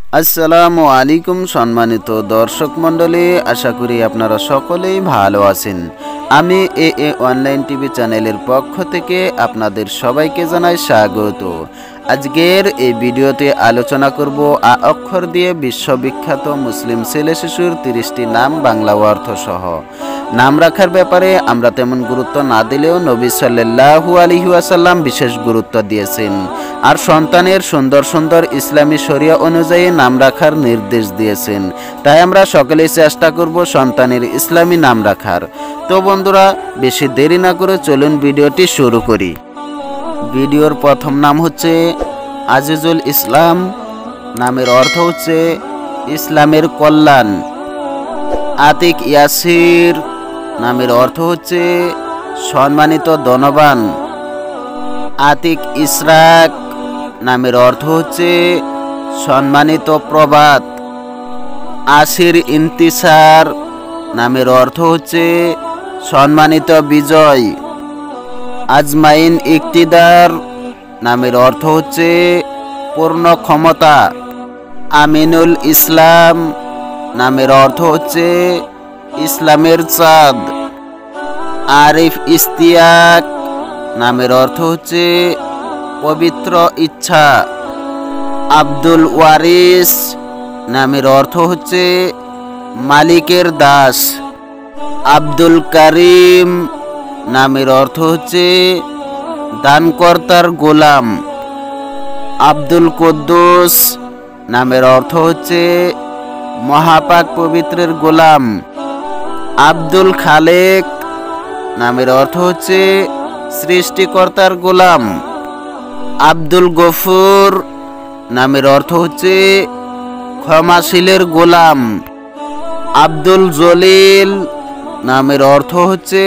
আসসালামু আলাইকুম সম্মানিত দর্শক মণ্ডলী, আশা করি আপনারা সকলেই ভালো আছেন। আমি অনলাইন টিভি চ্যানেলের পক্ষ থেকে আপনাদের সবাইকে জানাই স্বাগত। আজকের এই ভিডিওতে আলোচনা করব আ অক্ষর দিয়ে বিশ্ববিখ্যাত মুসলিম ছেলে শিশুর 30টি নাম বাংলা অর্থ সহ। নাম রাখার ব্যাপারে আমরা তেমন গুরুত্ব না দিলেও নবী সাল্লাল্লাহু আলাইহি ওয়াসাল্লাম বিশেষ গুরুত্ব দিয়েছেন আর সন্তানের সুন্দর সুন্দর ইসলামী শরিয়া অনুযায়ী নাম রাখার নির্দেশ দিয়েছেন। তাই আমরা সকলেই চেষ্টা করব সন্তানের ইসলামী নাম রাখার। তো বন্ধুরা, বেশি দেরি না করে চলুন ভিডিওটি শুরু করি। ভিডিওর প্রথম নাম হচ্ছে আজিজুল ইসলাম। নামের অর্থ হচ্ছে ইসলামের কল্যাণ। আতিক ইয়াসির। নামের অর্থ হচ্ছে সম্মানিত ধনবান। আতিক ইসরাক। নামের অর্থ হচ্ছে সম্মানিত প্রভাত। আসির ইন্তিসার। নামের অর্থ হচ্ছে সম্মানিত বিজয়। আজমাইন ইকতিদার। নামের অর্থ হচ্ছে পূর্ণ ক্ষমতা। আমিনুল ইসলাম। নামের অর্থ হচ্ছে ইসলামের চাঁদ। আরিফ ইস্তিয়াক। নামের অর্থ হচ্ছে পবিত্র ইচ্ছা। আব্দুল ওয়ারিস। নামের অর্থ হচ্ছে মালিকের দাস। আব্দুল কারিম। নামের অর্থ হচ্ছে দানকর্তার গোলাম। আব্দুল কুদ্দুস। নামের অর্থ হচ্ছে মহাপাক পবিত্রের গোলাম। আব্দুল খালেক। নামের অর্থ হচ্ছে সৃষ্টিকর্তার গোলাম। আব্দুল গফুর। নামের অর্থ হচ্ছে ক্ষমাশীলের গোলাম। আব্দুল জলিল। নামের অর্থ হচ্ছে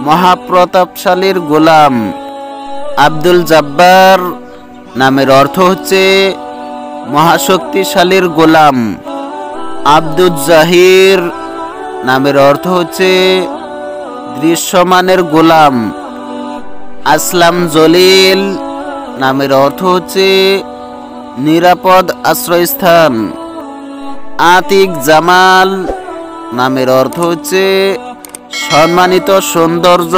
মহাপ্রতাপশালীর গোলাম। আব্দুল জব্বার। নামের অর্থ হচ্ছে মহাশক্তিশালীর গোলাম। আব্দুল জাহির। নামের অর্থ হচ্ছে দৃশ্যমানের গোলাম। আসলাম জলিল। নামের অর্থ হচ্ছে নিরাপদ আশ্রয়স্থান। আতিক জামাল। নামের অর্থ হচ্ছে সম্মানিত সৌন্দর্য।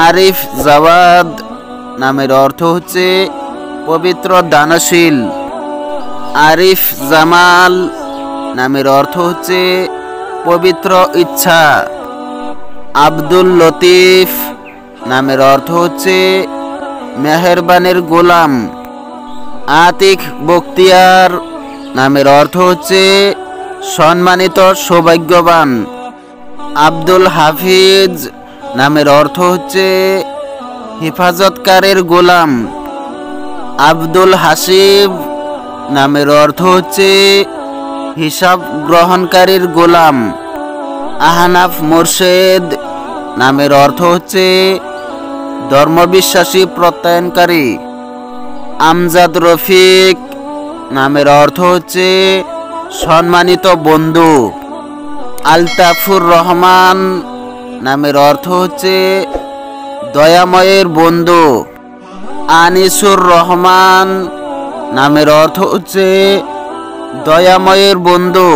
আরিফ জাওয়াদ। নামের অর্থ হচ্ছে পবিত্র দানশীল। আরিফ জামাল। নামের অর্থ হচ্ছে পবিত্র ইচ্ছা। আব্দুল লতিফ। নামের অর্থ হচ্ছে মেহেরবানের গোলাম। আতিক বখতিয়ার। নামের অর্থ হচ্ছে সম্মানিত সৌভাগ্যবান। আব্দুল হাফিজ। নামের অর্থ হচ্ছে হেফাজতকারের গোলাম। আব্দুল হাসিব। নামের অর্থ হচ্ছে হিসাব গ্রহণকারীর গোলাম। আহনাফ মোর্শেদ। নামের অর্থ হচ্ছে ধর্মবিশ্বাসী প্রত্যয়নকারী। আমজাদ রফিক। নামের অর্থ হচ্ছে সম্মানিত বন্ধু। আলতাফুর রহমান। নামের অর্থ হচ্ছে দয়াময়ের বন্ধু। আনিসুর রহমান। নামের অর্থ হচ্ছে দয়াময়ের বন্ধু।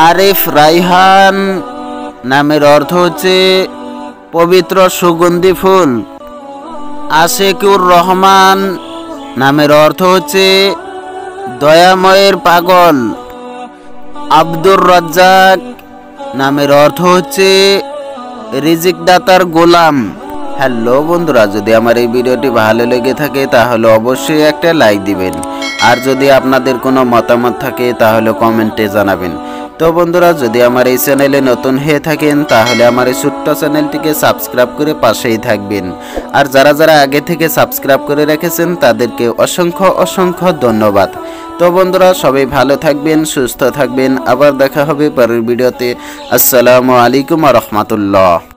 আরিফ রাইহান। নামের অর্থ হচ্ছে পবিত্র সুগন্ধি ফুল। আশিকুর রহমান। নামের অর্থ হচ্ছে দয়াময়ের পাগল। আব্দুর রাজ্জাক। নামের অর্থ হচ্ছে রিজিকদাতার গোলাম। হ্যালো বন্ধুরা, যদি আমার এই ভিডিওটি ভালো লেগে থাকে তাহলে অবশ্যই একটা লাইক দিবেন। আর যদি আপনাদের কোনো মতামত থাকে তাহলে কমেন্টে জানাবেন। তো বন্ধুরা, যদি আমার এই চ্যানেলে নতুন হয়ে থাকেন তাহলে আমার এই ছোট্ট চ্যানেলটিকে সাবস্ক্রাইব করে পাশেই থাকবেন। আর যারা যারা আগে থেকে সাবস্ক্রাইব করে রেখেছেন তাদেরকে অসংখ্য অসংখ্য ধন্যবাদ। তো বন্ধুরা, সবাই ভালো থাকবেন, সুস্থ থাকবেন। আবার দেখা হবে পরের ভিডিওতে। আসসালামু আলাইকুম ওয়া রাহমাতুল্লাহ।